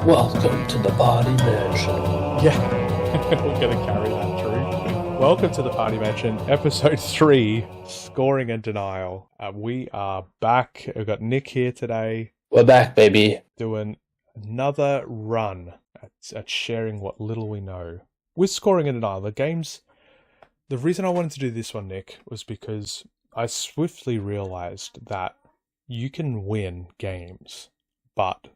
Welcome to the Party Mansion. Yeah, we're going to carry that through. Welcome to the Party Mansion, episode 3, Scoring and Denial. We are back. We've got Nick here today. We're back, baby. Doing another run at sharing what little we know. With Scoring and Denial, the reason I wanted to do this one, Nick, was because I swiftly realized that you can win games, but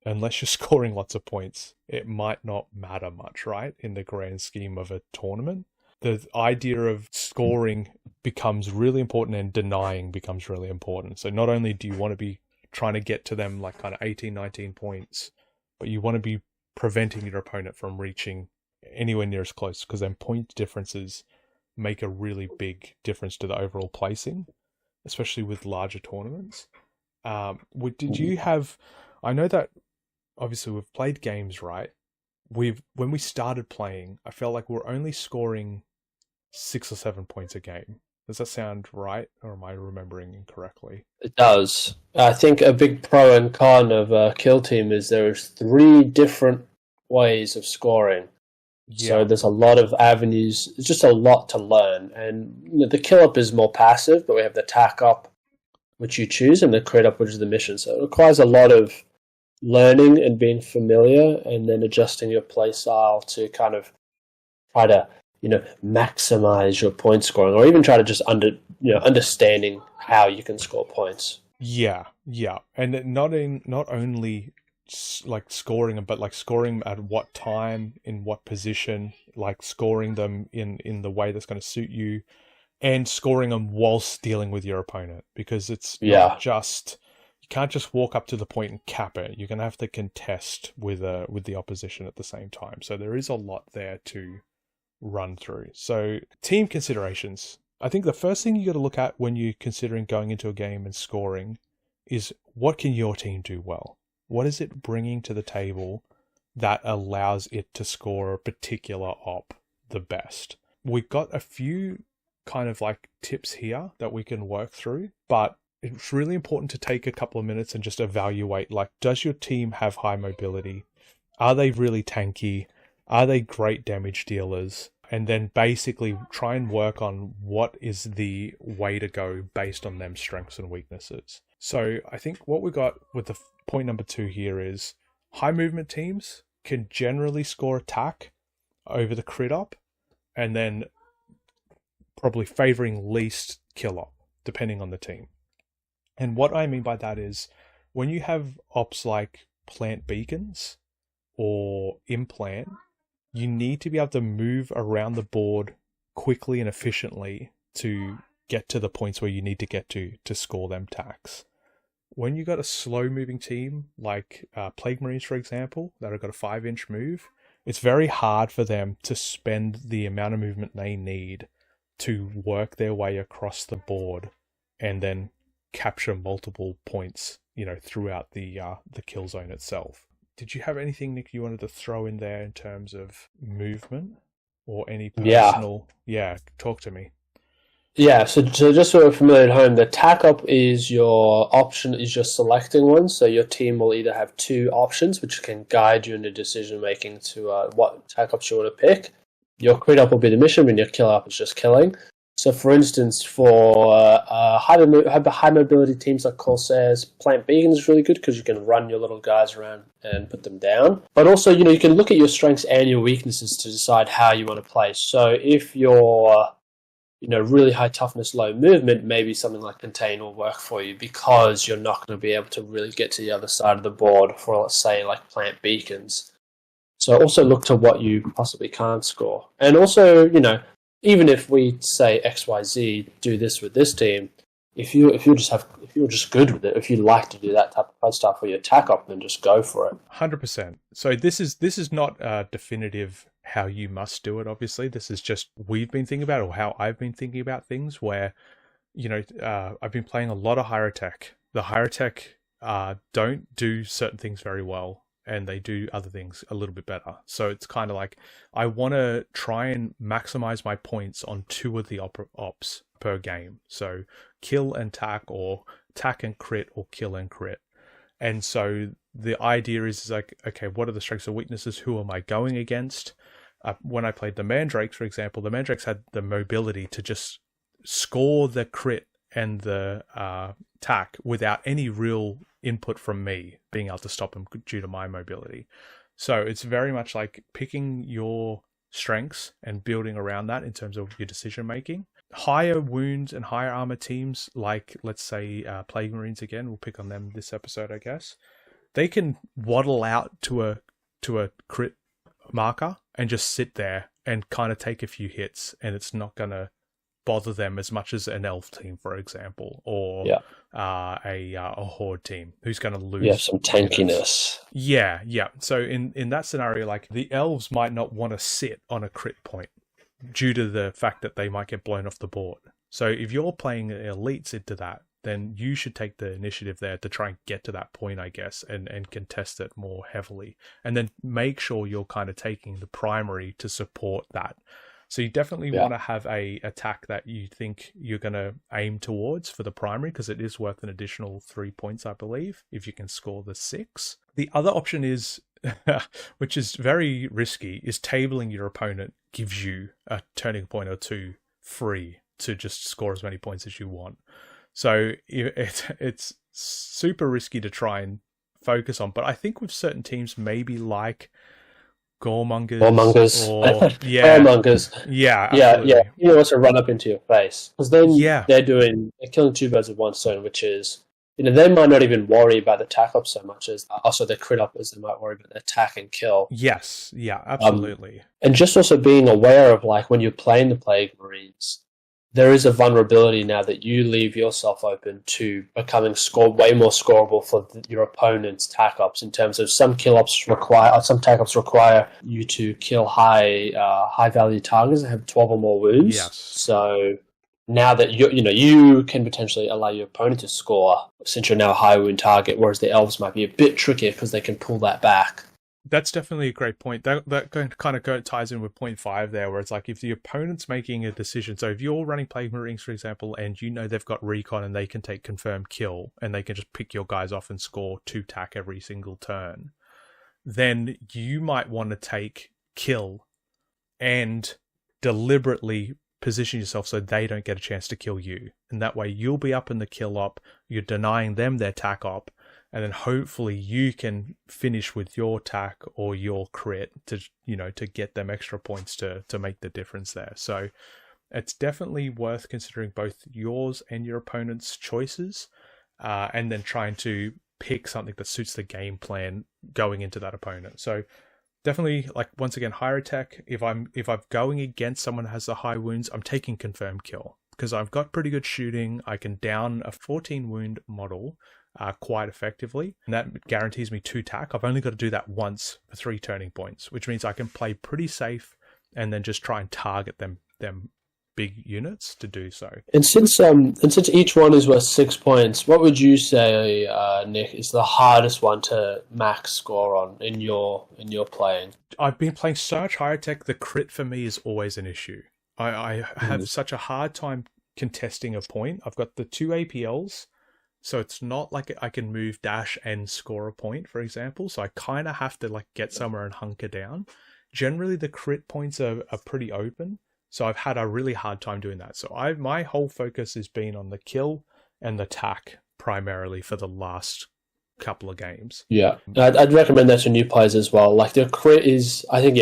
unless you're scoring lots of points, it might not matter much, right? In the grand scheme of a tournament. The idea of scoring becomes really important and denying becomes really important. So not only do you want to be trying to get to them like kind of 18, 19 points, but you want to be preventing your opponent from reaching anywhere near as close, because then point differences make a really big difference to the overall placing, especially with larger tournaments. Did you have... I know that obviously we've played games, right? When we started playing, I felt like we're only scoring 6 or 7 points a game. Does that sound right, or am I remembering incorrectly? It does. I think a big pro and con of Kill Team is there's 3 different ways of scoring. Yeah. So there's a lot of avenues. It's just a lot to learn. And the kill up is more passive, but we have the tack up, which you choose, and the crit up, which is the mission. So it requires a lot of learning and being familiar, and then adjusting your play style to kind of try to maximize your point scoring, or even try to just understanding how you can score points. Yeah, and not only like scoring them, but like scoring at what time, in what position, like scoring them in the way that's going to suit you, and scoring them whilst dealing with your opponent, because it's not just... You can't just walk up to the point and cap it. You're going to have to contest with the opposition at the same time. So there is a lot there to run through. So team considerations. I think the first thing you got to look at when you're considering going into a game and scoring is, what can your team do well? What is it bringing to the table that allows it to score a particular op the best? We've got a few kind of like tips here that we can work through, but it's really important to take a couple of minutes and just evaluate, like, does your team have high mobility? Are they really tanky? Are they great damage dealers? And then basically try and work on what is the way to go based on them strengths and weaknesses. So I think what we got with the point number 2 here is, high movement teams can generally score attack over the crit up, and then probably favoring least kill up, depending on the team. And what I mean by that is, when you have ops like plant beacons or implant, you need to be able to move around the board quickly and efficiently to get to the points where you need to get to score them attacks. When you got a slow moving team like Plague Marines, for example, that have got a 5-inch move, it's very hard for them to spend the amount of movement they need to work their way across the board and then capture multiple points, throughout the kill zone itself. Did you have anything, Nick, you wanted to throw in there in terms of movement or any personal? Yeah, talk to me. Yeah, so just so we're familiar at home, the tack up is your option, is your selecting one. So your team will either have 2 options, which can guide you in the decision making to what tack ups you want to pick. Your crit up will be the mission, and your kill up is just killing. So, for instance, for high mobility teams like Corsairs, Plant Beacon is really good because you can run your little guys around and put them down. But also, you can look at your strengths and your weaknesses to decide how you want to play. So, if you're, really high toughness, low movement, maybe something like Contain will work for you, because you're not going to be able to really get to the other side of the board for, let's say, like Plant Beacons. So, also look to what you possibly can't score. And also, even if we say XYZ, do this with this team, if you're just good with it, if you like to do that type of stuff for your attack up, then just go for it. 100%. So this is not definitive how you must do it. Obviously, this is just we've been thinking about, or how I've been thinking about things. Where I've been playing a lot of higher attack. The higher attack don't do certain things very well, and they do other things a little bit better. So it's kind of like, I want to try and maximize my points on 2 of the ops per game. So kill and tack, or tack and crit, or kill and crit. And so the idea is like, okay, what are the strengths and weaknesses? Who am I going against? When I played the Mandrakes, for example, the Mandrakes had the mobility to just score the crit and the attack without any real input from me being able to stop them due to my mobility. So it's very much like picking your strengths and building around that in terms of your decision making. Higher wounds and higher armor teams, like let's say Plague Marines again, we'll pick on them this episode, I guess. They can waddle out to a crit marker and just sit there and kind of take a few hits, and it's not going to bother them as much as an elf team, for example, or a horde team who's going to lose. Yeah, some tankiness. Yeah. So in that scenario, like the elves might not want to sit on a crit point due to the fact that they might get blown off the board. So if you're playing elites into that, then you should take the initiative there to try and get to that point, I guess, and contest it more heavily. And then make sure you're kind of taking the primary to support that. So you definitely want to have a attack that you think you're going to aim towards for the primary, because it is worth an additional 3 points, I believe, if you can score the 6. The other option is, which is very risky, is tabling your opponent gives you a turning point or two free to just score as many points as you want. So it's super risky to try and focus on. But I think with certain teams, maybe like Goremongers. Goremongers. Yeah. Yeah. You know, also run up into your face. Because then they're killing two birds with one stone, which is, they might not even worry about the attack up so much as also the crit up, as they might worry about the attack and kill. Yes. Yeah, absolutely. And just also being aware of, like, when you're playing the Plague Marines, there is a vulnerability now that you leave yourself open to becoming way more scoreable for your opponent's tack ups, in terms of some tack ups require you to kill high value targets that have 12 or more wounds. Yes. So now that you can potentially allow your opponent to score, since you're now a high wound target, whereas the elves might be a bit trickier because they can pull that back. That's definitely a great point. That kind of ties in with point 5 there, where it's like if the opponent's making a decision. So if you're running Plague Marines, for example, and they've got recon and they can take confirmed kill and they can just pick your guys off and score 2 tack every single turn, then you might want to take kill and deliberately position yourself so they don't get a chance to kill you. And that way you'll be up in the kill op, you're denying them their tack op, and then hopefully you can finish with your tack or your crit to get them extra points to make the difference there. So it's definitely worth considering both yours and your opponent's choices, and then trying to pick something that suits the game plan going into that opponent. So definitely, like, once again, higher attack. If I'm going against someone who has the high wounds, I'm taking confirmed kill because I've got pretty good shooting. I can down a 14 wound model quite effectively, and that guarantees me 2 tack. I've only got to do that once for 3 turning points, which means I can play pretty safe and then just try and target them big units to do so. And since each one is worth 6 points, what would you say, Nick, is the hardest one to max score on in your playing? I've been playing so much higher tech. The crit for me is always an issue. I have such a hard time contesting a point. I've got the 2 APLs. So it's not like I can move dash and score a point, for example. So I kind of have to get somewhere and hunker down. Generally, the crit points are pretty open. So I've had a really hard time doing that. So my whole focus has been on the kill and the tack primarily for the last couple of games. Yeah, I'd recommend that to new players as well. Like, the crit is, I think,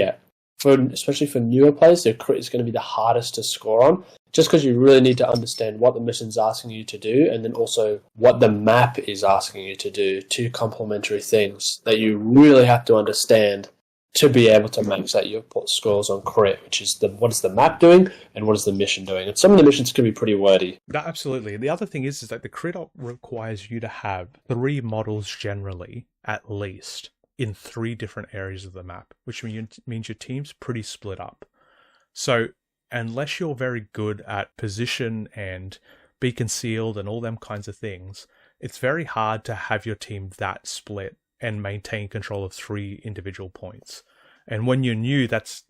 especially for newer players, the crit is going to be the hardest to score on. Just because you really need to understand what the mission's asking you to do, and then also what the map is asking you to do. 2 complementary things that you really have to understand to be able to max out your scores on crit, which is what is the map doing and what is the mission doing. And some of the missions can be pretty wordy. Absolutely. The other thing is that the crit op requires you to have 3 models generally, at least, in 3 different areas of the map, which means your team's pretty split up. So unless you're very good at position and be concealed and all them kinds of things, it's very hard to have your team that split and maintain control of 3 individual points. And when you're new, that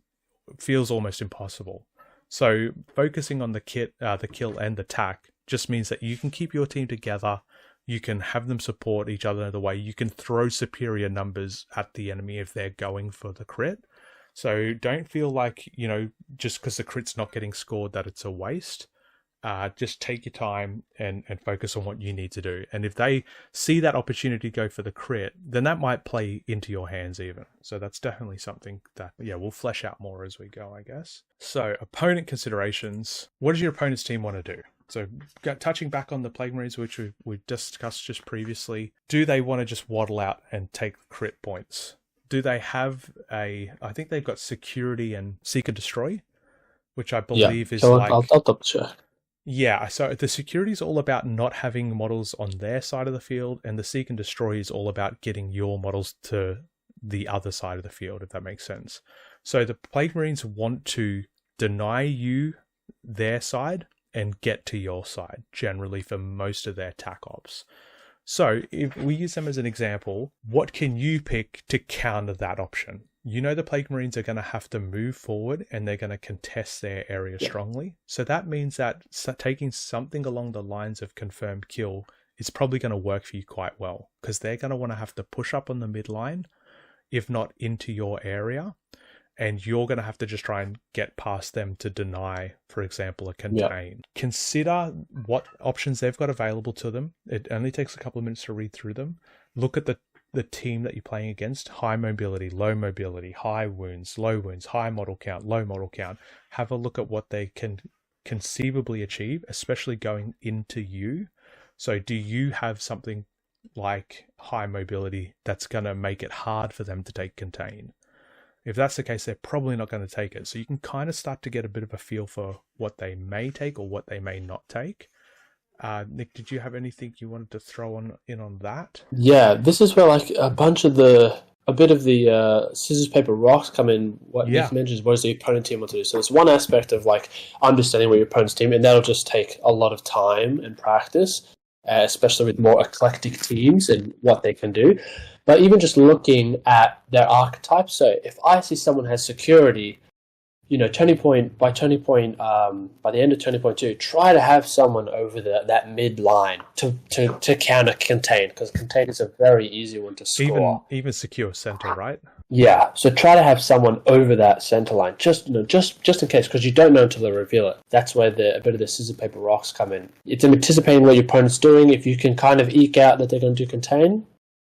feels almost impossible. So focusing on the kill and the tack just means that you can keep your team together, You can have them support each other the way you can throw superior numbers at the enemy if they're going for the crit. So don't feel like, just because the crit's not getting scored that it's a waste. Just take your time and focus on what you need to do. And if they see that opportunity to go for the crit, then that might play into your hands even. So that's definitely something that, we'll flesh out more as we go, I guess. So opponent considerations. What does your opponent's team want to do? So touching back on the Plague Marines, which we discussed just previously, do they want to just waddle out and take crit points? Do they have I think they've got security and seek and destroy, which I believe is so like... I'll double check. Yeah, so the security is all about not having models on their side of the field, and the seek and destroy is all about getting your models to the other side of the field, if that makes sense. So the Plague Marines want to deny you their side and get to your side, generally for most of their TAC ops. So if we use them as an example, what can you pick to counter that option? The Plague Marines are going to have to move forward and they're going to contest their area strongly. So that means that taking something along the lines of confirmed kill is probably going to work for you quite well, because they're going to want to have to push up on the midline, if not into your area. And you're going to have to just try and get past them to deny, for example, a contain. Consider what options they've got available to them. It only takes a couple of minutes to read through them. Look at the team that you're playing against. High mobility, low mobility, high wounds, low wounds, high model count, low model count. Have a look at what they can conceivably achieve, especially going into you. So do you have something like high mobility that's going to make it hard for them to take contain? If that's the case, they're probably not going to take it. So you can kind of start to get a bit of a feel for what they may take or what they may not take. Nick, did you have anything you wanted to throw in on that? Yeah, this is where like a bit of the scissors, paper, rocks come in. What Nick mentions, what does the opponent team want to do? So it's one aspect of like understanding what your opponent's team, and that'll just take a lot of time and practice, especially with more eclectic teams and what they can do. But even just looking at their archetypes, so if I see someone has security, turning point, by the end of turning point 2, try to have someone over that mid line to counter contain, because contain is a very easy one to score. Even secure center, right? Yeah, so try to have someone over that center line, just in case, because you don't know until they reveal it. That's where a bit of the scissor, paper, rocks come in. It's anticipating what your opponent's doing. If you can kind of eke out that they're going to do contain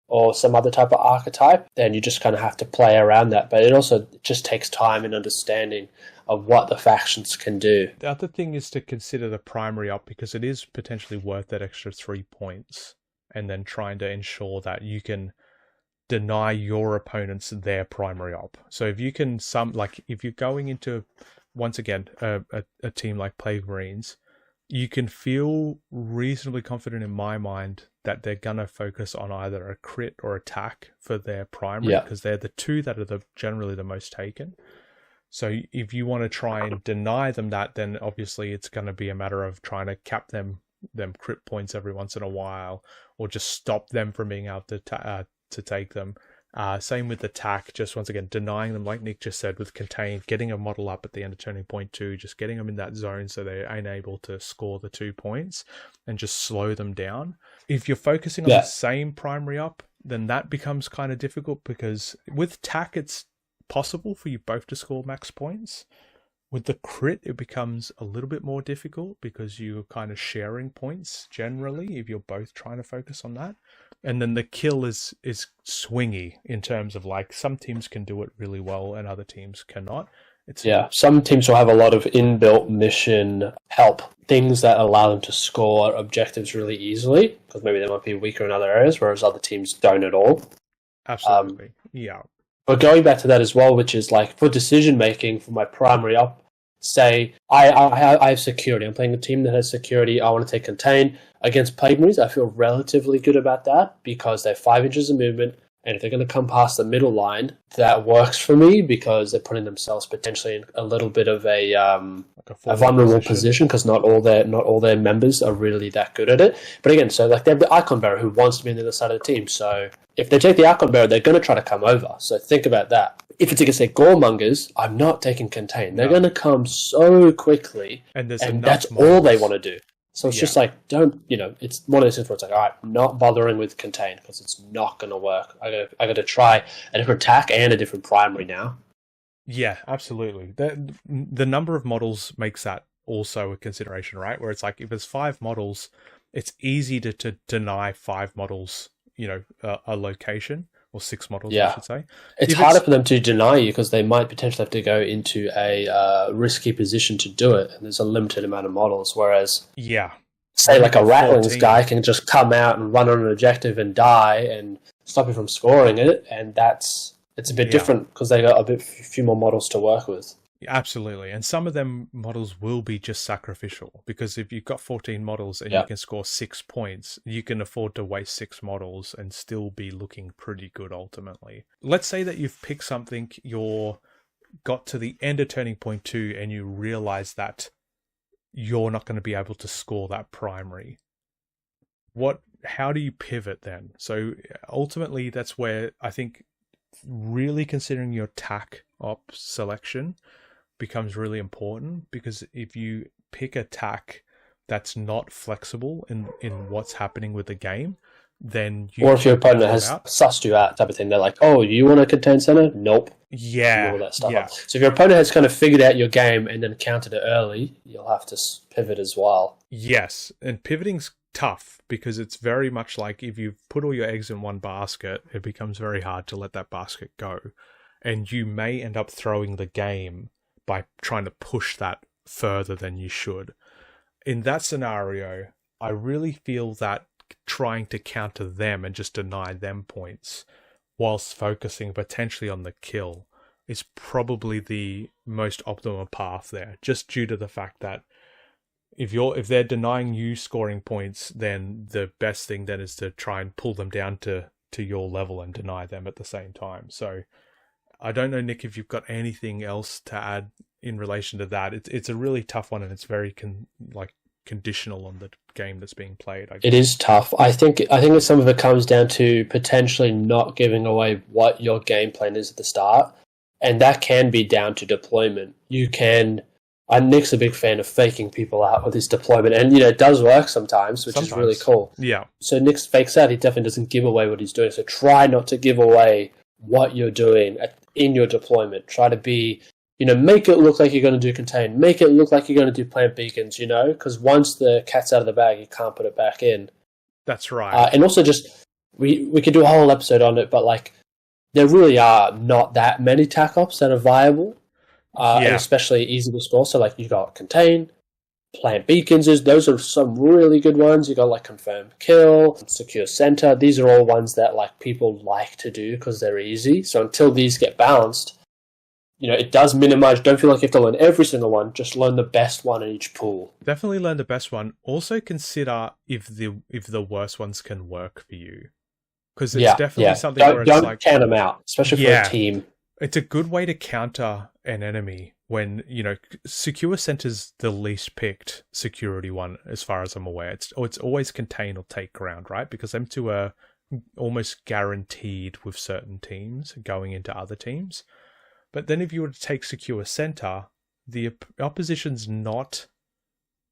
or some other type of archetype, then you just kind of have to play around that. But it also just takes time and understanding of what the factions can do. The other thing is to consider the primary op, because it is potentially worth that extra 3 points, and then trying to ensure that you can deny your opponents their primary op. So if you can if you're going into, once again, a team like Plague Marines, you can feel reasonably confident in my mind that they're going to focus on either a crit or attack for their primary, because they're the two that are generally the most taken. So if you want to try and deny them that, then obviously it's going to be a matter of trying to cap them crit points every once in a while, or just stop them from being able to take them. Same with attack, just once again denying them, like Nick just said, with contain, getting a model up at the end of turning point 2, just getting them in that zone so they're unable to score the 2 points and just slow them down. If you're focusing on the same primary up, then that becomes kind of difficult, because with tack it's possible for you both to score max points. With the crit, it becomes a little bit more difficult, because you're kind of sharing points generally if you're both trying to focus on that. And then the kill is swingy in terms of like some teams can do it really well and other teams cannot. Some teams will have a lot of inbuilt mission help, things that allow them to score objectives really easily, because maybe they might be weaker in other areas, whereas other teams don't at all. Absolutely, But going back to that as well, which is like for decision making for my primary op, say I have security. I'm playing a team that has security. I want to take contain against Plague Marines. I feel relatively good about that, because they have 5 inches of movement, and if they're going to come past the middle line, that works for me, because they're putting themselves potentially in a little bit of a vulnerable position, because not all their members are really that good at it. But again, so like they have the Icon Bearer who wants to be on the other side of the team. So if they take the Icon Bearer, they're going to try to come over. So think about that. If it's against their Goremongers, I'm not taking contain. They're going to come so quickly, and that's all they want to do. So it's just like, don't, it's one of those things where it's like, all right, I'm not bothering with contain because it's not going to work. I got to try a different attack and a different primary now. Yeah, absolutely. The number of models makes that also a consideration, right? Where it's like, if there's 5 models, it's easy to deny 5 models, a location, or 6 models, I should say. It's harder for them to deny you because they might potentially have to go into a risky position to do it, and there's a limited amount of models. Whereas, say like a Rattlings guy can just come out and run on an objective and die and stop you from scoring it, and it's a bit different because they got a few more models to work with. Absolutely. And some of them models will be just sacrificial, because if you've got 14 models and you can score 6 points, you can afford to waste 6 models and still be looking pretty good ultimately. Let's say that you've picked something, you're got to the end of turning point 2 and you realize that you're not going to be able to score that primary. How do you pivot then? So ultimately that's where I think really considering your tack op selection becomes really important, because if you pick a tack that's not flexible in what's happening with the game, then or if your opponent has sussed you out type of thing, they're like, oh, you want to contain center? Nope. Yeah. All that stuff. So if your opponent has kind of figured out your game and then countered it early, you'll have to pivot as well. Yes, and pivoting's tough because it's very much like if you've put all your eggs in one basket, it becomes very hard to let that basket go. And you may end up throwing the game by trying to push that further than you should. In that scenario, I really feel that trying to counter them and just deny them points whilst focusing potentially on the kill is probably the most optimal path there, just due to the fact that if they're denying you scoring points, then the best thing then is to try and pull them down to your level and deny them at the same time. So I don't know, Nick, if you've got anything else to add in relation to that. It's a really tough one, and it's very conditional on the game that's being played. I guess. It is tough. I think that some of it comes down to potentially not giving away what your game plan is at the start, and that can be down to deployment. Nick's a big fan of faking people out with his deployment, and it does work sometimes, which is really cool. Yeah. So Nick fakes out. He definitely doesn't give away what he's doing. So try not to give away what you're doing in your deployment. Try to be, make it look like you're going to do contain. Make it look like you're going to do plant beacons, because once the cat's out of the bag, you can't put it back in. That's right. And also just, we could do a whole episode on it, but there really are not that many tac ops that are viable, and especially easy to score. So you got contain, plant beacons, those are some really good ones. You got confirm kill, secure center. These are all ones that people like to do because they're easy. So until these get balanced, it does minimize. Don't feel like you have to learn every single one. Just learn the best one in each pool. Definitely learn the best one. Also consider if the worst ones can work for you, because it's definitely something where it's don't count them out, especially for a team. It's a good way to counter an enemy when, secure center's the least picked security one as far as I'm aware. It's always contain or take ground, right? Because them two are almost guaranteed with certain teams going into other teams. But then if you were to take secure center, the opposition's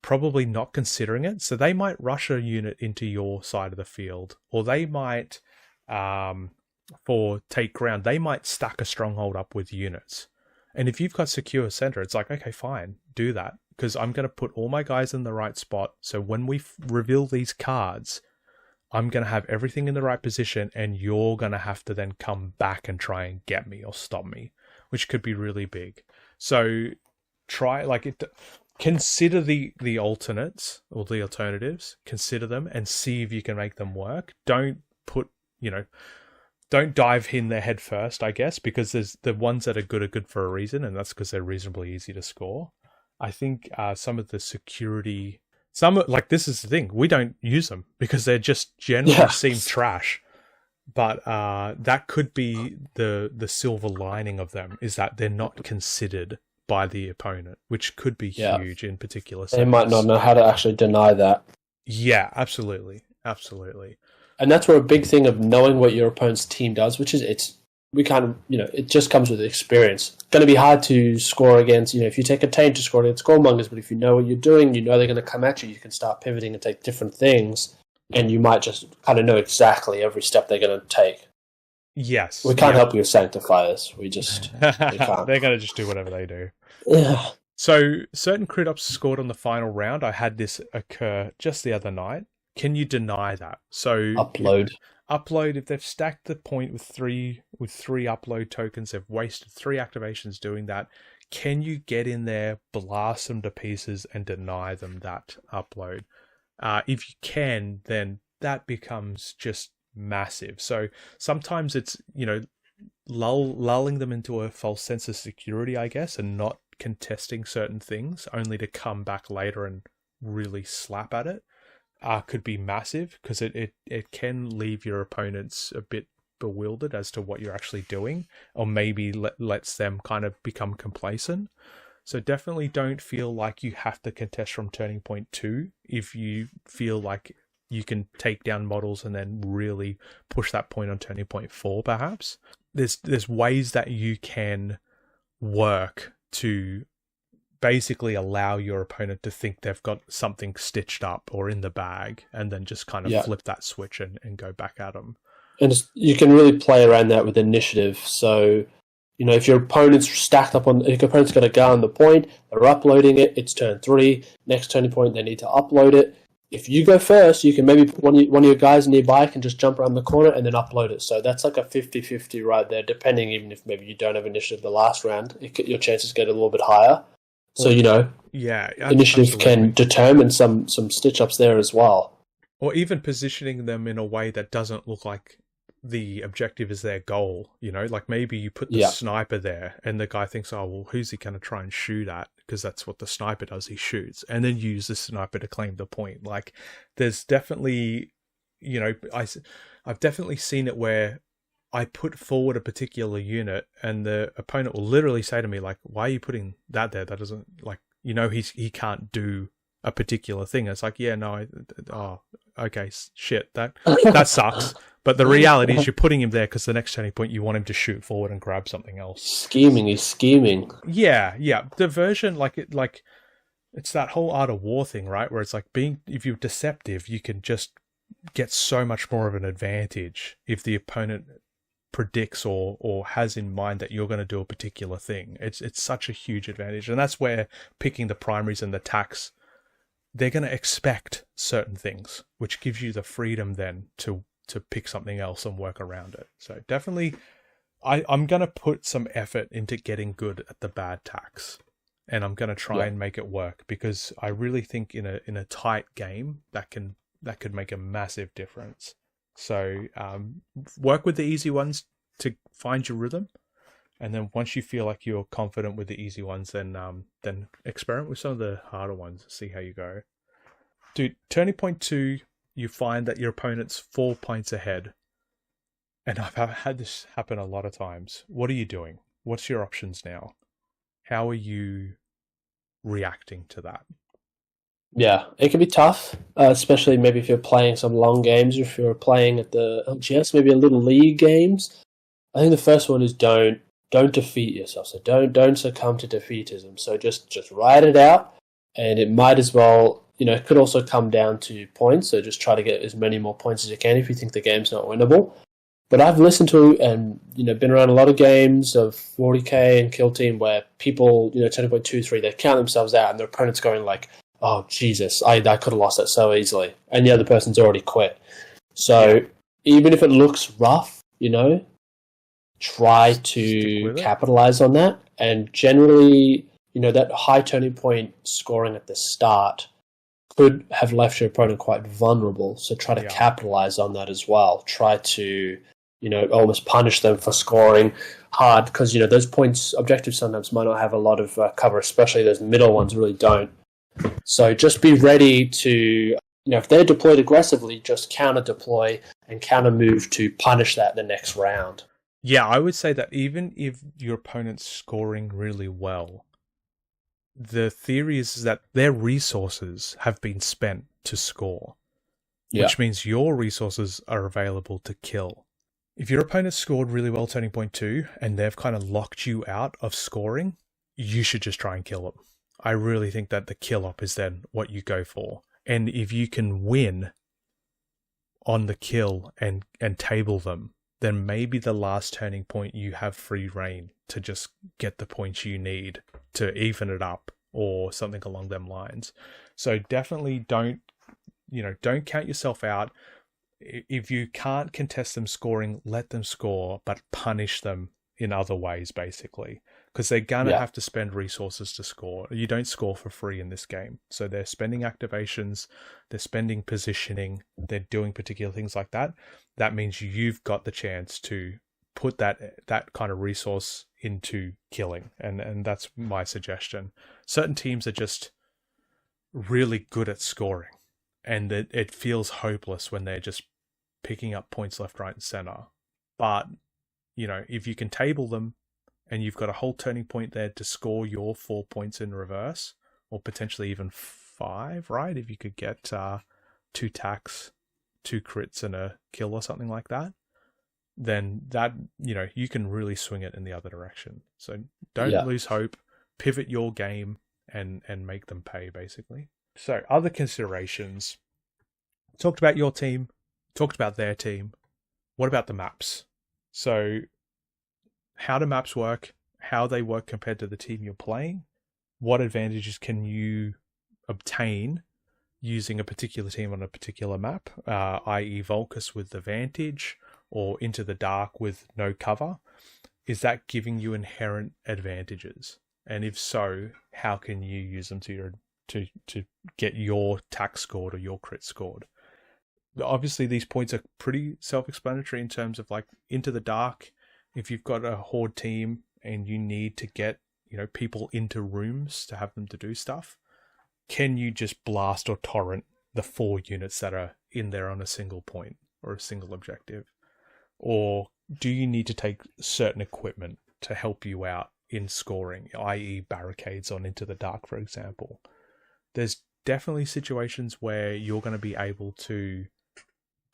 probably not considering it. So they might rush a unit into your side of the field, or they might, for take ground, they might stack a stronghold up with units. And if you've got secure center, it's like, okay, fine, do that, because I'm going to put all my guys in the right spot. So when we reveal these cards, I'm going to have everything in the right position, and you're going to have to then come back and try and get me or stop me, which could be really big. So consider the alternates or the alternatives, consider them and see if you can make them work. Don't dive in their head first, I guess, because there's the ones that are good for a reason, and that's because they're reasonably easy to score. I think some of the security, this is the thing, we don't use them because they just generally seem trash. But that could be the silver lining of them, is that they're not considered by the opponent, which could be huge in particular settings. They might not know how to actually deny that. Yeah, absolutely. Absolutely. And that's where a big thing of knowing what your opponent's team does, which is we kind of, it just comes with experience. It's going to be hard to score against, if you take a team to score against scoremongers, but if you know what you're doing, they're going to come at you, you can start pivoting and take different things, and you might just kind of know exactly every step they're going to take. Yes. We can't help you with sanctifiers. We can't. They're going to just do whatever they do. Yeah. So, certain crit ops scored on the final round. I had this occur just the other night. Can you deny that? So upload, if they've stacked the point with three upload tokens, they've wasted 3 activations doing that. Can you get in there, blast them to pieces, and deny them that upload? If you can, then that becomes just massive. So sometimes it's, lulling them into a false sense of security, I guess, and not contesting certain things, only to come back later and really slap at it. Could be massive, because it can leave your opponents a bit bewildered as to what you're actually doing, or maybe lets them kind of become complacent. So definitely don't feel like you have to contest from turning point 2 if you feel like you can take down models and then really push that point on turning point 4, perhaps. There's ways that you can work to basically allow your opponent to think they've got something stitched up or in the bag, and then just kind of flip that switch and go back at them. And you can really play around that with initiative. So, if your opponent's stacked up if your opponent's got a guy on the point, they're uploading it, it's turn 3, next turning point they need to upload it. If you go first, you can maybe put one of your guys nearby can just jump around the corner and then upload it. So that's like a 50-50 right there, depending, even if maybe you don't have initiative the last round, your chances get a little bit higher. So, initiative can determine some stitch-ups there as well. Or even positioning them in a way that doesn't look like the objective is their goal, like maybe you put the sniper there and the guy thinks, oh, well, who's he going to try and shoot at? Because that's what the sniper does, he shoots. And then you use the sniper to claim the point. Like, there's definitely, I've definitely seen it where I put forward a particular unit and the opponent will literally say to me, like, why are you putting that there? That doesn't, like, he can't do a particular thing. It's like, yeah, no, okay, shit, that sucks. But the reality is you're putting him there because the next turning point you want him to shoot forward and grab something else. He's scheming. Yeah. Diversion, it's that whole art of war thing, right? Where it's like if you're deceptive, you can just get so much more of an advantage if the opponent predicts or has in mind that you're going to do a particular thing. It's such a huge advantage. And that's where picking the primaries and the attacks, they're going to expect certain things, which gives you the freedom then to pick something else and work around it. So definitely, I'm going to put some effort into getting good at the bad tax, and I'm going to try and make it work, because I really think in a tight game that could make a massive difference. So work with the easy ones to find your rhythm, and then once you feel like you're confident with the easy ones, then experiment with some of the harder ones. See how you go. Dude, turning point 2, you find that your opponent's 4 points ahead. And I've had this happen a lot of times. What are you doing? What's your options now? How are you reacting to that? Yeah, it can be tough, especially maybe if you're playing some long games, or if you're playing at the LGS, maybe a little league games. I think the first one is don't defeat yourself. So don't succumb to defeatism. So just ride it out, and it might as well, it could also come down to points. So just try to get as many more points as you can if you think the game's not winnable. But I've listened to and been around a lot of games of 40k and Kill Team where people, 10.23, they count themselves out and their opponent's going like, oh Jesus, I could have lost that so easily, and the other person's already quit. So even if it looks rough, try to capitalize on that. And generally, that high turning point scoring at the start could have left your opponent quite vulnerable. So try to capitalize on that as well. Try to, almost punish them for scoring hard, because, those points objectives sometimes might not have a lot of cover, especially those middle ones really don't. So just be ready to, if they're deployed aggressively, just counter deploy and counter move to punish that the next round. Yeah, I would say that even if your opponent's scoring really well, the theory is that their resources have been spent to score, which means your resources are available to kill. If your opponent scored really well turning point 2 and they've kind of locked you out of scoring, you should just try and kill them. I really think that the kill op is then what you go for. And if you can win on the kill and table them, then maybe the last turning point you have free reign to just get the points you need to even it up or something along them lines. So definitely don't count yourself out. If you can't contest them scoring, let them score, but punish them in other ways, basically. Because they're going to have to spend resources to score. You don't score for free in this game. So they're spending activations, they're spending positioning, they're doing particular things like that. That means you've got the chance to put that kind of resource into killing. And that's my suggestion. Certain teams are just really good at scoring. And it feels hopeless when they're just picking up points left, right, and center. But, if you can table them and you've got a whole turning point there to score your 4 points in reverse, or potentially even 5, right? If you could get 2 tacks, 2 crits, and a kill or something like that, then that, you can really swing it in the other direction. So don't lose hope, pivot your game, and make them pay, basically. So, other considerations. Talked about your team, talked about their team. What about the maps? So, how do maps work? How they work compared to the team you're playing? What advantages can you obtain using a particular team on a particular map, i.e. Volcus with the Vantage, or Into the Dark with no cover? Is that giving you inherent advantages? And if so, how can you use them to get your tack scored or your crit scored? Obviously, these points are pretty self-explanatory in terms of like Into the Dark. If you've got a horde team and you need to get people into rooms to have them to do stuff, can you just blast or torrent the 4 units that are in there on a single point or a single objective? Or do you need to take certain equipment to help you out in scoring, i.e. barricades on Into the Dark, for example? There's definitely situations where you're going to be able to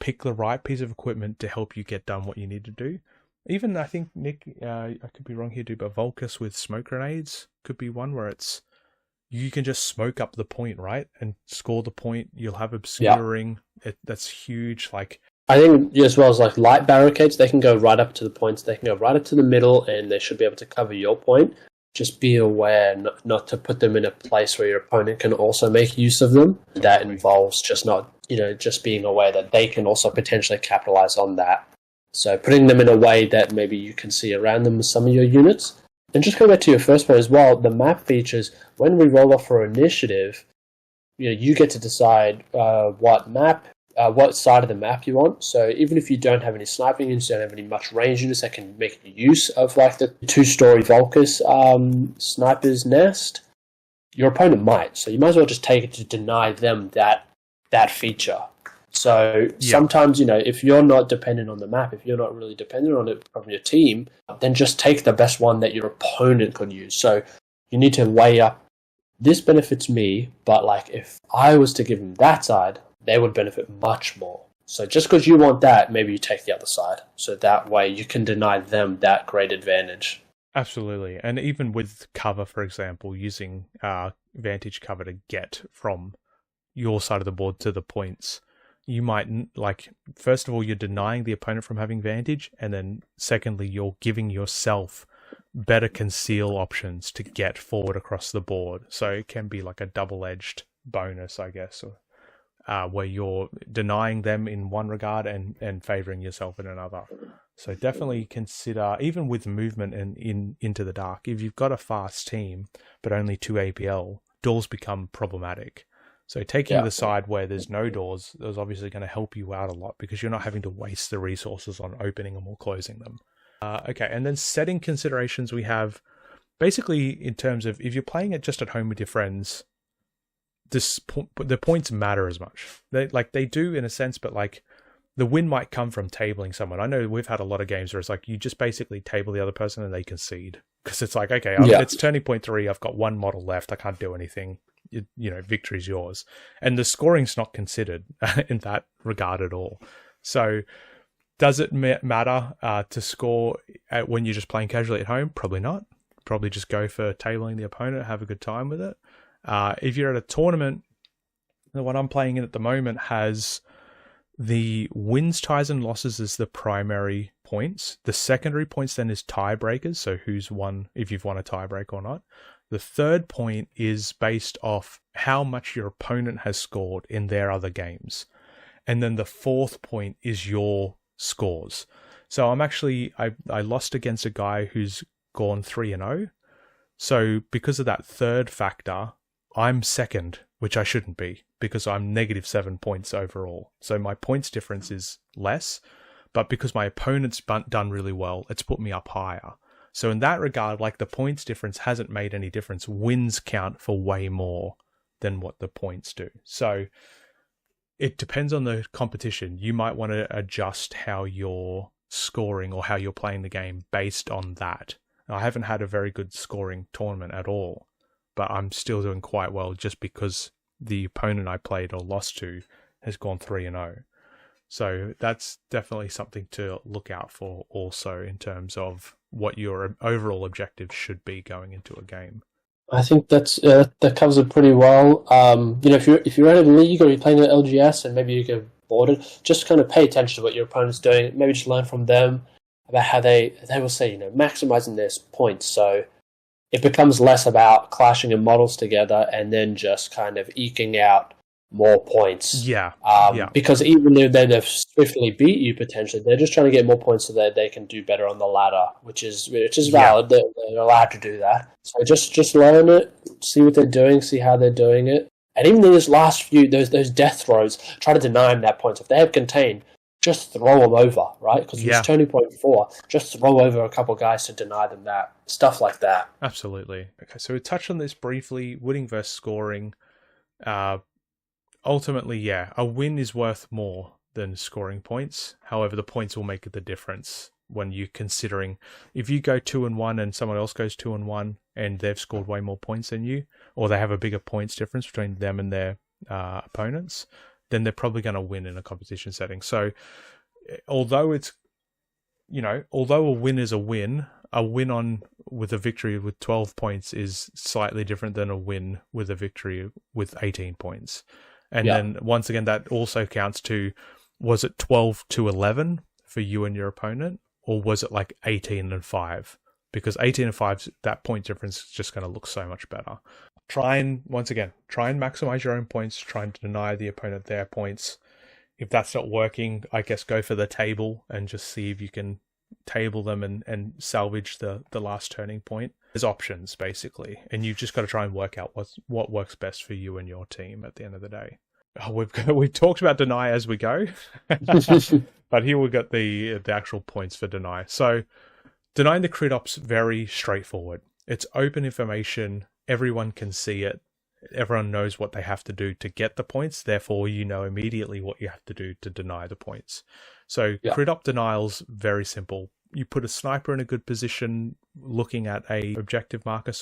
pick the right piece of equipment to help you get done what you need to do. Even, I think, Nick, I could be wrong here, but Volcus with smoke grenades could be one where it's, you can just smoke up the point, right? And score the point. You'll have obscuring. That's huge. Like, I think as well as like light barricades, they can go right up to the points. They can go right up to the middle, and they should be able to cover your point. Just be aware not to put them in a place where your opponent can also make use of them. That involves just just being aware that they can also potentially capitalize on that. So putting them in a way that maybe you can see around them with some of your units. And just going back to your first point as well, the map features, when we roll off for initiative, you get to decide what side of the map you want. So even if you don't have any sniping units, you don't have any much range units that can make use of like the 2-story Volcus sniper's nest, your opponent might. So you might as well just take it to deny them that feature. So sometimes, if you're not dependent on the map, if you're not really dependent on it from your team, then just take the best one that your opponent could use. So you need to weigh up, this benefits me, but like if I was to give them that side, they would benefit much more. So just because you want that, maybe you take the other side. So that way you can deny them that great advantage. Absolutely. And even with cover, for example, using Vantage cover to get from your side of the board to the points, you might, like, first of all, you're denying the opponent from having Vantage, and then secondly, you're giving yourself better conceal options to get forward across the board. So it can be like a double-edged bonus, I guess, where you're denying them in one regard and favoring yourself in another. So definitely consider, even with movement and Into the Dark, if you've got a fast team but only 2 APL, doors become problematic. So taking the side where there's no doors is obviously going to help you out a lot because you're not having to waste the resources on opening them or closing them. Okay, and then setting considerations we have, basically in terms of if you're playing it just at home with your friends, the points matter as much. They do in a sense, but like the win might come from tabling someone. I know we've had a lot of games where it's like you just basically table the other person and they concede because it's like, okay, it's turning point 3. I've got 1 model left. I can't do anything. Victory's yours. And the scoring's not considered in that regard at all. So Does it matter to score when you're just playing casually at home? Probably not. Probably just go for tabling the opponent, have a good time with it. If you're at a tournament, the one I'm playing in at the moment has the wins, ties, and losses as the primary points. The secondary points then is tiebreakers, so who's won, if you've won a tiebreak or not. The third point is based off how much your opponent has scored in their other games. And then the fourth point is your scores. So I lost against a guy who's gone 3-0. So because of that third factor, I'm second, which I shouldn't be, because I'm -7 points overall. So my points difference is less, but because my opponent's done really well, it's put me up higher. So in that regard, like, the points difference hasn't made any difference. Wins count for way more than what the points do. So it depends on the competition. You might want to adjust how you're scoring or how you're playing the game based on that. I haven't had a very good scoring tournament at all, but I'm still doing quite well just because the opponent I played or lost to has gone 3-0. So that's definitely something to look out for also in terms of what your overall objective should be going into a game. I think that covers it pretty well. If you're in a league or you're playing at LGS and maybe you get bored, just kind of pay attention to what your opponent's doing. Maybe just learn from them about how they will say, maximizing their points. So it becomes less about clashing in models together and then just kind of eking out more points. Yeah. Because even though they've swiftly beat you potentially, they're just trying to get more points so that they can do better on the ladder, which is valid. Yeah. They're allowed to do that. So just learn it, see what they're doing, see how they're doing it. And even in those last few, those death throws, try to deny them that points. If they have contained, just throw them over, right? Because it's turning point 4. Just throw over a couple guys to deny them that. Stuff like that. Absolutely. Okay, so we touched on this briefly, winning versus scoring. Ultimately, a win is worth more than scoring points. However, the points will make the difference when you're considering if you go 2-1 and someone else goes 2-1 and they've scored way more points than you, or they have a bigger points difference between them and their opponents, then they're probably going to win in a competition setting. So although a win is a win with a victory with 12 points is slightly different than a win with a victory with 18 points. And then once again, that also counts to, was it 12-11 for you and your opponent, or was it like 18-5? Because 18-5, that point difference is just going to look so much better. Try and maximize your own points. Try and deny the opponent their points. If that's not working, I guess go for the table and just see if you can table them and salvage the last turning point. There's options, basically, and you've just got to try and work out what works best for you and your team at the end of the day. We've talked about deny as we go, but here we've got the actual points for deny. So denying the crit op's very straightforward. It's open information. Everyone can see it. Everyone knows what they have to do to get the points. Therefore, you know immediately what you have to do to deny the points. So crit op denial's very simple. You put a sniper in a good position looking at a objective marker,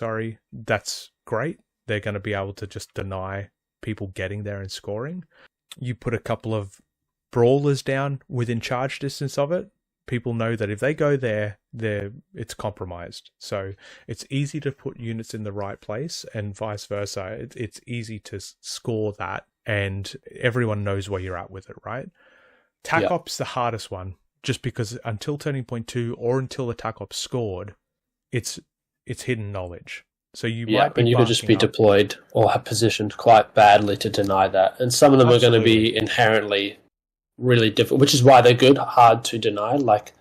that's great. They're going to be able to just deny people getting there and scoring. You put a couple of brawlers down within charge distance of it. People know that if they go there, it's compromised. So it's easy to put units in the right place, and vice versa. It's easy to score that, and everyone knows where you're at with it, right? TAC op's the hardest one, just because until turning point 2 or until the TAC op scored, it's hidden knowledge. So you might be and you could just be deployed or have positioned quite badly to deny that. And some of them are going to be inherently really difficult, which is why they're hard to deny. Like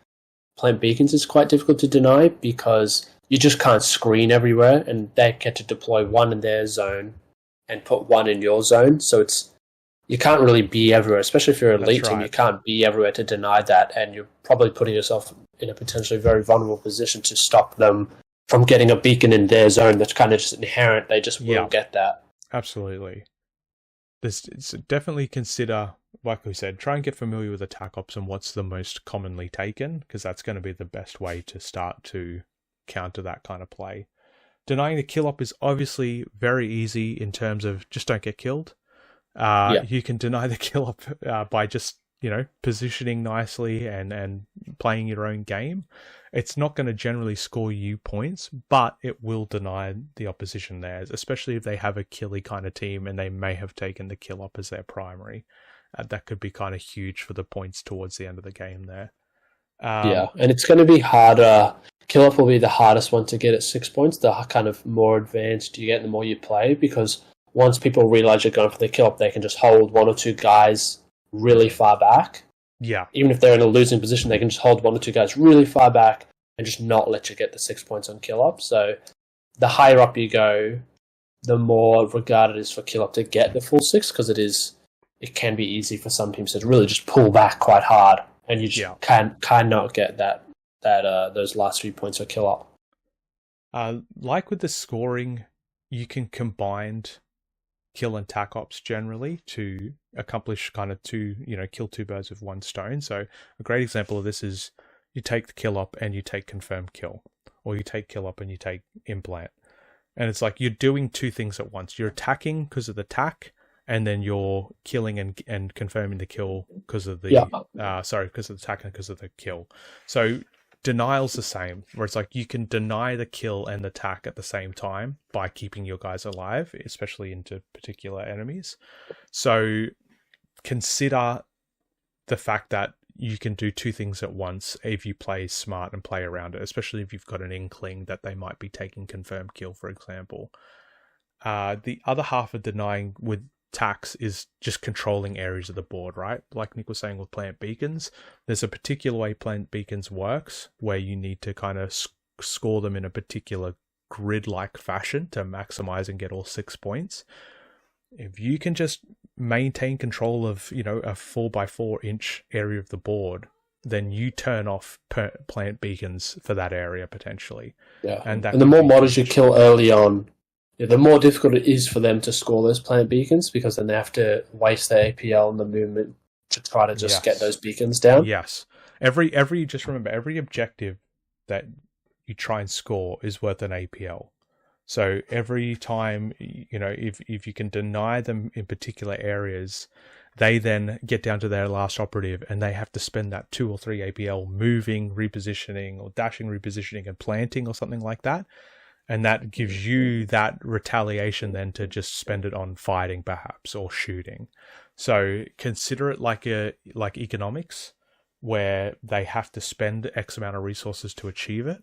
plant beacons is quite difficult to deny because you just can't screen everywhere, and they get to deploy one in their zone and put one in your zone. So you can't really be everywhere, especially if you're an elite team. You can't be everywhere to deny that, and you're probably putting yourself in a potentially very vulnerable position to stop them from getting a beacon in their zone that's kind of just inherent. They just will get that. Absolutely. It's definitely consider, like we said, try and get familiar with attack ops and what's the most commonly taken, because that's going to be the best way to start to counter that kind of play. Denying the kill op is obviously very easy in terms of just don't get killed. You can deny the kill op by just positioning nicely and playing your own game, it's not going to generally score you points, but it will deny the opposition theirs, especially if they have a killy kind of team and they may have taken the kill up as their primary. That could be kind of huge for the points towards the end of the game there. Yeah, and it's going to be harder. Kill up will be the hardest one to get at 6 points. The kind of more advanced you get, the more you play, because once people realize you're going for the kill up, they can just hold one or two guys really far back. Yeah. Even if they're in a losing position, they can just hold one or two guys really far back and just not let you get the 6 points on kill up. So the higher up you go, the more regarded it is for kill up to get the full 6, because it can be easy for some teams to really just pull back quite hard, and you just cannot get those last 3 points for kill up. Like with the scoring, you can combine kill and tack ops generally to accomplish kind of kill two birds with one stone. So a great example of this is you take the kill up and you take confirmed kill, or you take kill up and you take implant. And it's like you're doing two things at once. You're attacking because of the tack, and then you're killing and confirming the kill because of the because of the attack and because of the kill. So denial's the same, where it's like you can deny the kill and the attack at the same time by keeping your guys alive, especially into particular enemies. So consider the fact that you can do two things at once if you play smart and play around it, especially if you've got an inkling that they might be taking confirmed kill, for example. The other half of denying with tax is just controlling areas of the board, right? Like Nick was saying with plant beacons, there's a particular way plant beacons works where you need to kind of score them in a particular grid-like fashion to maximize and get all 6 points. If you can just maintain control of, a 4x4 inch area of the board, then you turn off plant beacons for that area potentially. Yeah, and the more models you kill early on, the more difficult it is for them to score those plant beacons, because then they have to waste their APL and the movement to try to just get those beacons down. Yes. Just remember, every objective that you try and score is worth an APL. So every time, if you can deny them in particular areas, they then get down to their last operative and they have to spend that 2 or 3 APL moving, repositioning, or dashing, repositioning, and planting or something like that. And that gives you that retaliation then to just spend it on fighting perhaps, or shooting. So consider it like economics, where they have to spend X amount of resources to achieve it.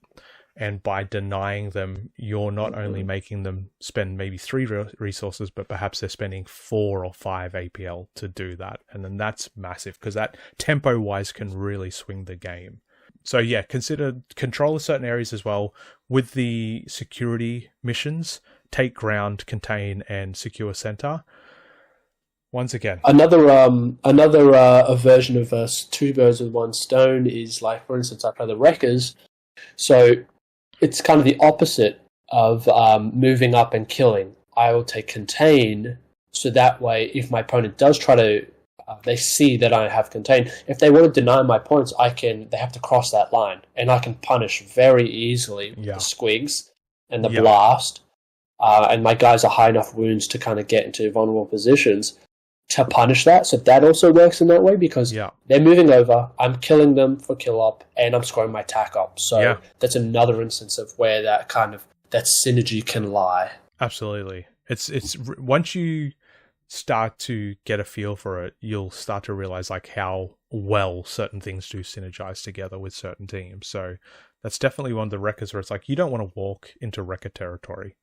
And by denying them, you're not only making them spend maybe 3 resources, but perhaps they're spending 4 or 5 APL to do that. And then that's massive, because that tempo-wise can really swing the game. So yeah, consider control of certain areas as well. With the security missions, take ground, contain, and secure center. Once again, another version of 2 birds with 1 stone is, like, for instance, I play the Wreckers. So it's kind of the opposite of moving up and killing. I will take contain, so that way if my opponent does try to, they see that I have contain. If they want to deny my points, they have to cross that line, and I can punish very easily with the squigs and the blast. And my guys are high enough wounds to kind of get into vulnerable positions to punish that. So that also works in that way, because they're moving over, I'm killing them for kill up, and I'm scoring my tack up. So that's another instance of where that synergy can lie. Absolutely. It's once you start to get a feel for it, you'll start to realize like how well certain things do synergize together with certain teams. So that's definitely one of the Wreckers where it's like you don't want to walk into Wrecker territory,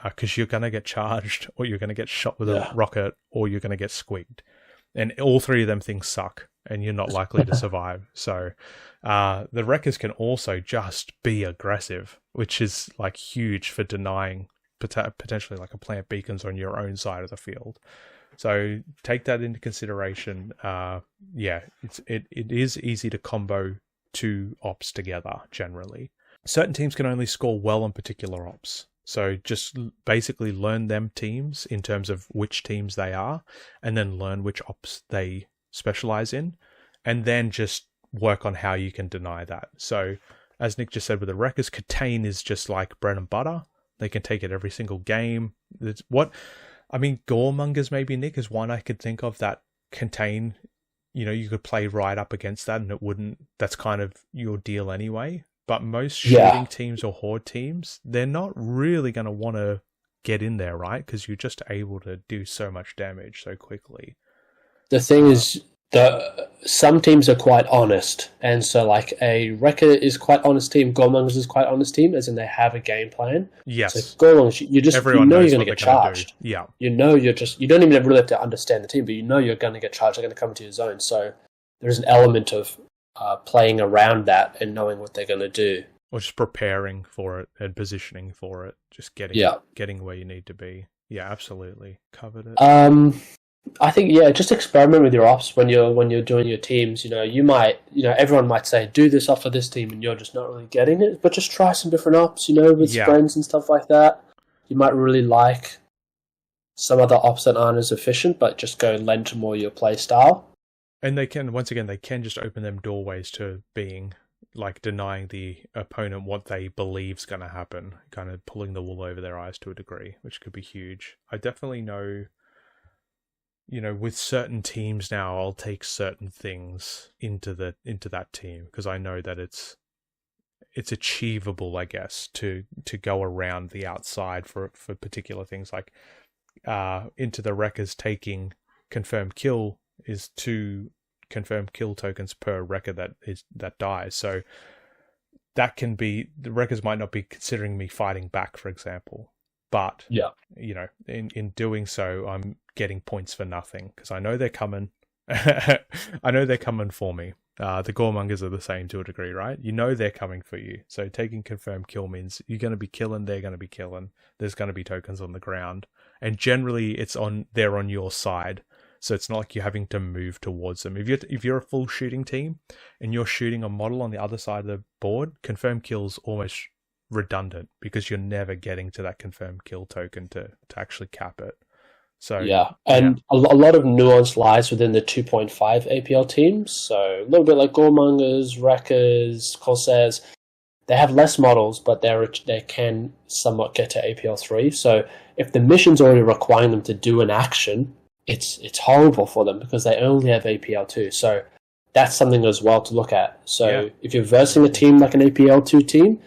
because you're going to get charged, or you're going to get shot with a rocket, or you're going to get squigged. And all 3 of them things suck, and you're not likely to survive. So the Wreckers can also just be aggressive, which is like huge for denying potentially like a plant beacons on your own side of the field. So take that into consideration. It is easy to combo 2 ops together generally. Certain teams can only score well on particular ops. So just basically learn them teams in terms of which teams they are, and then learn which ops they specialize in, and then just work on how you can deny that. So as Nick just said with the Wreckers, contain is just like bread and butter. They can take it every single game. Goremongers maybe, Nick, is one I could think of that contain you could play right up against that and it wouldn't, that's kind of your deal anyway. But most shooting teams or horde teams, they're not really going to want to get in there, right? Because you're just able to do so much damage so quickly. The thing is, some teams are quite honest, and so like a Wrecker is quite honest team, Goremongers is quite honest team, as in they have a game plan. Yes. So Goremongers, Everyone knows you're going to get charged. Yeah. You don't even really have to understand the team, but you're going to get charged. They're going to come into your zone. So there's an element of playing around that and knowing what they're going to do. Or just preparing for it and positioning for it. Just getting where you need to be. Yeah, absolutely. Covered it. I think just experiment with your ops when you're doing your teams. Everyone might say do this off of this team, and you're just not really getting it. But just try some different ops, with friends and stuff like that. You might really like some other ops that aren't as efficient, but just go lend to more your play style. And they can just open them doorways to being like denying the opponent what they believe's going to happen, kind of pulling the wool over their eyes to a degree, which could be huge. I definitely know. With certain teams now, I'll take certain things into that team because I know that it's achievable, I guess, to go around the outside for particular things like into the Wreckers taking confirmed kill is 2 confirmed kill tokens per Wrecker that dies. So that can be, the Wreckers might not be considering me fighting back, for example. But, in doing so, I'm getting points for nothing because I know they're coming. I know they're coming for me. The Goremongers are the same to a degree, right? They're coming for you. So taking confirmed kill means you're going to be killing, they're going to be killing. There's going to be tokens on the ground. And generally, they're on your side. So it's not like you're having to move towards them. If you're a full shooting team and you're shooting a model on the other side of the board, confirmed kills almost redundant because you're never getting to that confirmed kill token to actually cap it. So a lot of nuance lies within the 2.5 APL teams. So a little bit like Goremongers, Wreckers, Corsairs, they have less models, but they can somewhat get to APL 3. So if the mission's already requiring them to do an action, it's horrible for them because they only have APL 2. So that's something as well to look at. So if you're versing a team like an APL 2 team,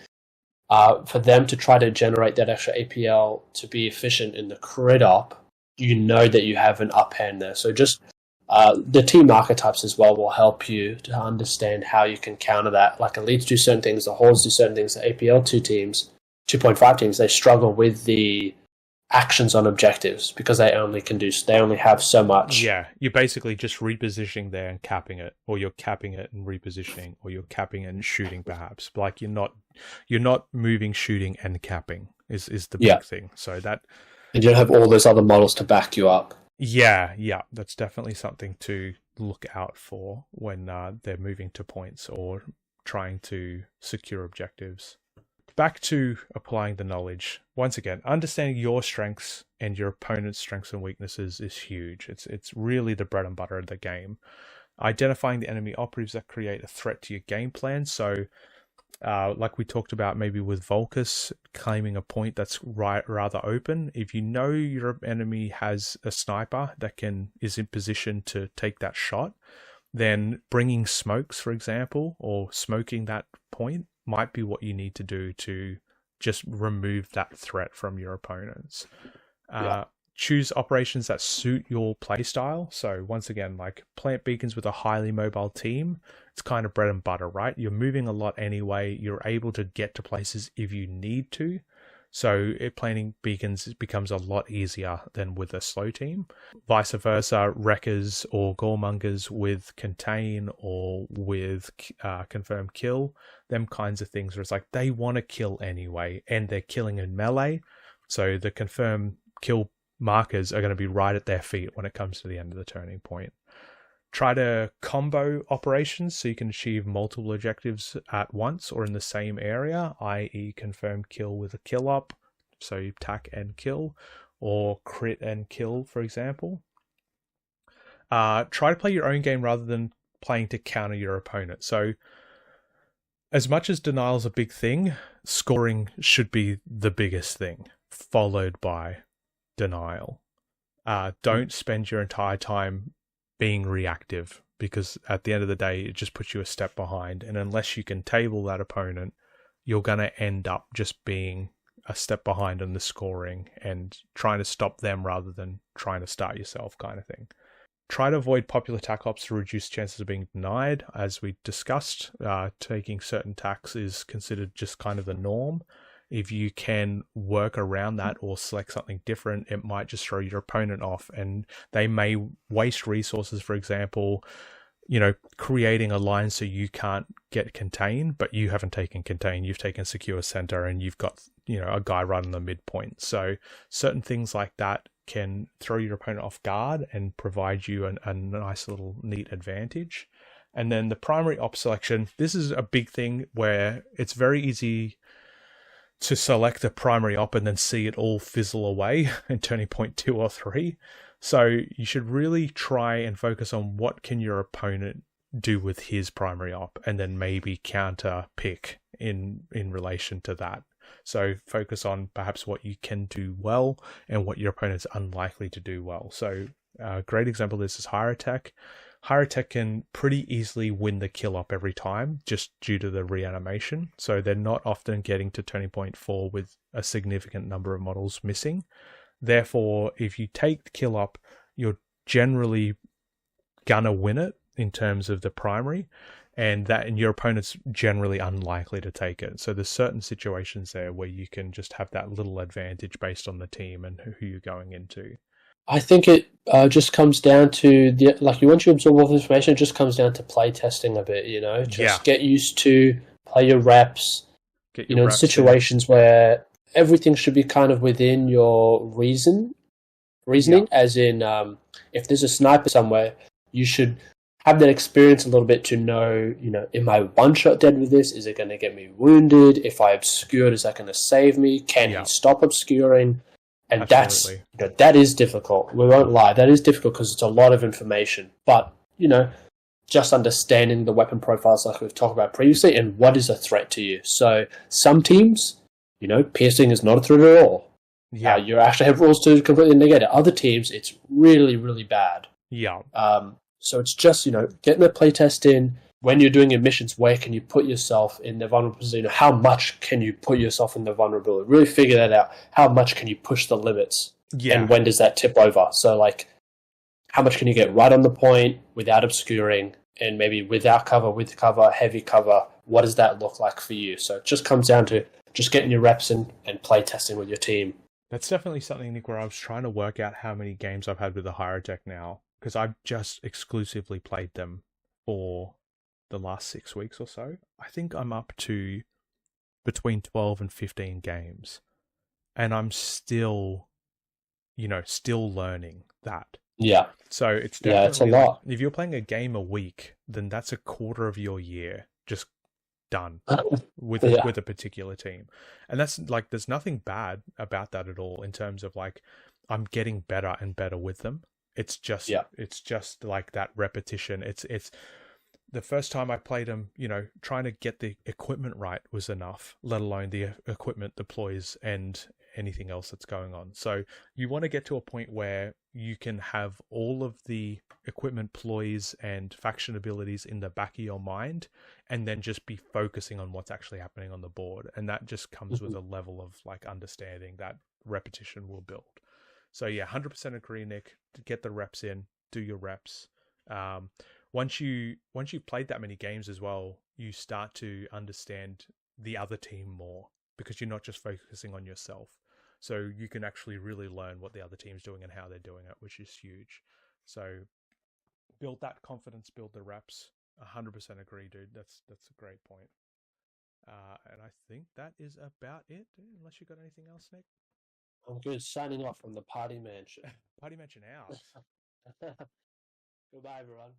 for them to try to generate that extra APL to be efficient in the crit op, that you have an upend there. So just the team archetypes as well will help you to understand how you can counter that. Like elites do certain things, the hordes do certain things, the APL 2 teams, 2.5 teams, they struggle with the actions on objectives because they only have so much. Yeah, you're basically just repositioning there and capping it, or you're capping it and repositioning, or you're capping it and shooting perhaps. Like you're not moving, shooting, and capping is the big thing. So that, and you don't have all those other models to back you up. Yeah, that's definitely something to look out for when they're moving to points or trying to secure objectives. Back to applying the knowledge. Once again, understanding your strengths and your opponent's strengths and weaknesses is huge. It's really the bread and butter of the game. Identifying the enemy operatives that create a threat to your game plan. So, like we talked about maybe with Volcus, claiming a point that's rather open. If you know your enemy has a sniper that is in position to take that shot, then bringing smokes, for example, or smoking that point might be what you need to do to just remove that threat from your opponents. Choose operations that suit your playstyle. So once again, like plant beacons with a highly mobile team, it's kind of bread and butter, right? You're moving a lot anyway. You're able to get to places if you need to. So planting beacons becomes a lot easier than with a slow team. Vice versa, Wreckers or Goremongers with Contain or with Confirm Kill, them kinds of things where it's like they want to kill anyway and they're killing in melee. So the Confirm Kill markers are going to be right at their feet when it comes to the end of the turning point. Try to combo operations so you can achieve multiple objectives at once or in the same area, i.e. confirm kill with a kill up, so you attack and kill, or crit and kill, for example. Try to play your own game rather than playing to counter your opponent. So as much as denial is a big thing, scoring should be the biggest thing, followed by denial. Don't spend your entire time being reactive because at the end of the day, it just puts you a step behind. And unless you can table that opponent, you're going to end up just being a step behind in the scoring and trying to stop them rather than trying to start yourself, kind of thing. Try to avoid popular tack ops to reduce chances of being denied. As we discussed, taking certain tacks is considered just kind of the norm. If you can work around that or select something different, it might just throw your opponent off, and they may waste resources. For example, creating a line so you can't get contain, but you haven't taken contain. You've taken secure center, and you've got a guy right on the midpoint. So certain things like that can throw your opponent off guard and provide you a nice little neat advantage. And then the primary op selection, this is a big thing where it's very easy to select a primary op and then see it all fizzle away in turning point 2 or 3. So you should really try and focus on what can your opponent do with his primary op, and then maybe counter pick in relation to that. So focus on perhaps what you can do well and what your opponent's unlikely to do well. So a great example of this is Higher Attack. Higher Attack can pretty easily win the kill op every time just due to the reanimation. So they're not often getting to turning point 4 with a significant number of models missing. Therefore, if you take the kill up, you're generally gonna win it in terms of the primary, and your opponent's generally unlikely to take it. So there's certain situations there where you can just have that little advantage based on the team and who you're going into. I think it just comes down to once you absorb all the information, it just comes down to play testing a bit. Get used to play your reps. In situations where everything should be kind of within your reasoning, as in if there's a sniper somewhere, you should have that experience a little bit to know, am I one shot dead with this? Is it going to get me wounded? If I obscured, is that going to save me? Can he stop obscuring? And Absolutely. that is difficult. We won't lie. That is difficult because it's a lot of information. But, just understanding the weapon profiles like we've talked about previously and what is a threat to you. So some teams, piercing is not a threat at all. Yeah. You actually have rules to completely negate it. Other teams, it's really, really bad. Yeah. So it's just, getting the playtest in. When you're doing your missions, where can you put yourself in the vulnerable position? How much can you put yourself in the vulnerability? Really figure that out. How much can you push the limits? Yeah. And when does that tip over? So, how much can you get right on the point without obscuring, and maybe without cover, with cover, heavy cover? What does that look like for you? So it just comes down to just getting your reps in and play testing with your team. That's definitely something, Nick, where I was trying to work out how many games I've had with the Higher Attack now, because I've just exclusively played them for the last 6 weeks or so. I think I'm up to between 12 and 15 games, and I'm still learning that. Yeah. So it's definitely it's a lot. If you're playing a game a week, then that's a quarter of your year just done with a particular team. And that's there's nothing bad about that at all in terms of I'm getting better and better with them. It's just that repetition. It's the first time I played them, trying to get the equipment right was enough, let alone the equipment deploys and anything else that's going on. So you want to get to a point where you can have all of the equipment ploys and faction abilities in the back of your mind, and then just be focusing on what's actually happening on the board. And that just comes with a level of understanding that repetition will build. So yeah, 100% agree, Nick. Get the reps in, do your reps. Once you've played that many games as well, you start to understand the other team more, because you're not just focusing on yourself. So you can actually really learn what the other team's doing and how they're doing it, which is huge. So build that confidence, build the reps. 100% agree, dude. That's a great point. And I think that is about it, unless you got anything else, Nick. I'm good. Signing off from the Party Mansion. Party Mansion out. Goodbye, everyone.